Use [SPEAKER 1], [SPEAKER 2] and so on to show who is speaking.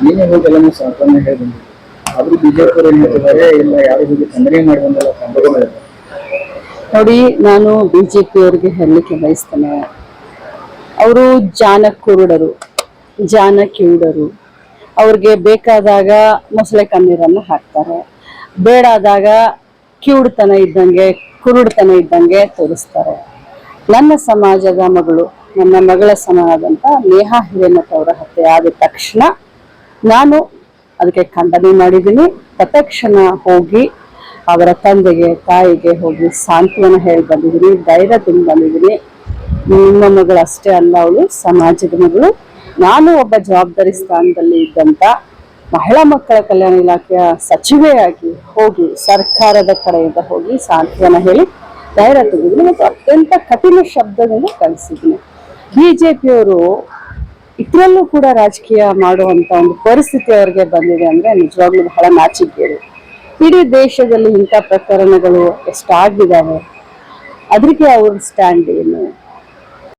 [SPEAKER 1] ನೀನೇ ಹೋಗಿ ಎಲ್ಲನೂ ಸಾಂತ್ವನ ಹೇಳಿ ಬಂದಿದ್ದೆ. ಆದ್ರೂ ಬಿಜೆಪಿ ಅವರು ಹೇಳ್ತಿದ್ದಾರೆ, ಇಲ್ಲ ಯಾರು ಹೋಗಿ ಖಂಡನೆ ಮಾಡಿ ಬಂದಲ್ಲ ಸಂಭ್ರಮ.
[SPEAKER 2] ನೋಡಿ, ನಾನು ಬಿಜೆಪಿ ಅವರಿಗೆ ಹೇಳಲಿಕ್ಕೆ ಬಯಸ್ತೇನೆ, ಅವರು ಜಾನ ಕಿವುಡರು. ಅವ್ರಿಗೆ ಬೇಕಾದಾಗ ಮೊಸಳೆ ಕಣ್ಣೀರನ್ನು ಹಾಕ್ತಾರೆ, ಬೇಡಾದಾಗ ಕಿವುಡುತನ ಇದ್ದಂಗೆ ಕುರುಡುತನ ಇದ್ದಂಗೆ ತೋರಿಸ್ತಾರೆ. ನನ್ನ ಸಮಾಜದ ಮಗಳು, ನನ್ನ ಮಗಳ ಸಮಾನದಂತ ನೇಹಾ ಹಿರೇಮಠ ಅವರ ಹತ್ಯೆ ಆದ ತಕ್ಷಣ ನಾನು ಅದಕ್ಕೆ ಖಂಡನೆ ಮಾಡಿದ್ದೀನಿ. ತತ್ಕ್ಷಣ ಹೋಗಿ ಅವರ ತಂದೆಗೆ ತಾಯಿಗೆ ಹೋಗಿ ಸಾಂತ್ವನ ಹೇಳಿ ಬಂದಿದ್ದೀನಿ, ಧೈರ್ಯ ತುಂಬ ಬಂದಿದ್ದೀನಿ. ನಿಮ್ಮ ಮಗಳು ಅಷ್ಟೇ ಅಲ್ಲ, ಅವಳು ಸಮಾಜದ ಮಗಳು. ನಾನು ಒಬ್ಬ ಜವಾಬ್ದಾರಿ ಸ್ಥಾನದಲ್ಲಿ ಇದ್ದಂತ ಮಹಿಳಾ ಮಕ್ಕಳ ಕಲ್ಯಾಣ ಇಲಾಖೆಯ ಸಚಿವೆಯಾಗಿ ಹೋಗಿ ಸರ್ಕಾರದ ಕಡೆಯಿಂದ ಹೋಗಿ ಸಾಂತ್ವನ ಹೇಳಿ ಧೈರ್ಯ ತುಂಬಿದ್ದೀನಿ ಮತ್ತು ಅತ್ಯಂತ ಕಠಿಣ ಶಬ್ದದಿಂದ ಕಳಿಸಿದ್ದೀನಿ. ಬಿಜೆಪಿಯವರು ಇದರಲ್ಲೂ ಕೂಡ ರಾಜಕೀಯ ಮಾಡುವಂತ ಒಂದು ಪರಿಸ್ಥಿತಿ ಅವ್ರಿಗೆ ಬಂದಿದೆ ಅಂದ್ರೆ ನಿಜವಾಗ್ಲೂ ಬಹಳ ನಾಚಿಕೆಗೇಡು. ಇಡೀ ದೇಶದಲ್ಲಿ ಇಂಥ ಪ್ರಕರಣಗಳು ಎಷ್ಟಾಗಿದ್ದಾವೆ, ಅದಕ್ಕೆ ಅವ್ರ ಸ್ಟ್ಯಾಂಡ್ ಏನು?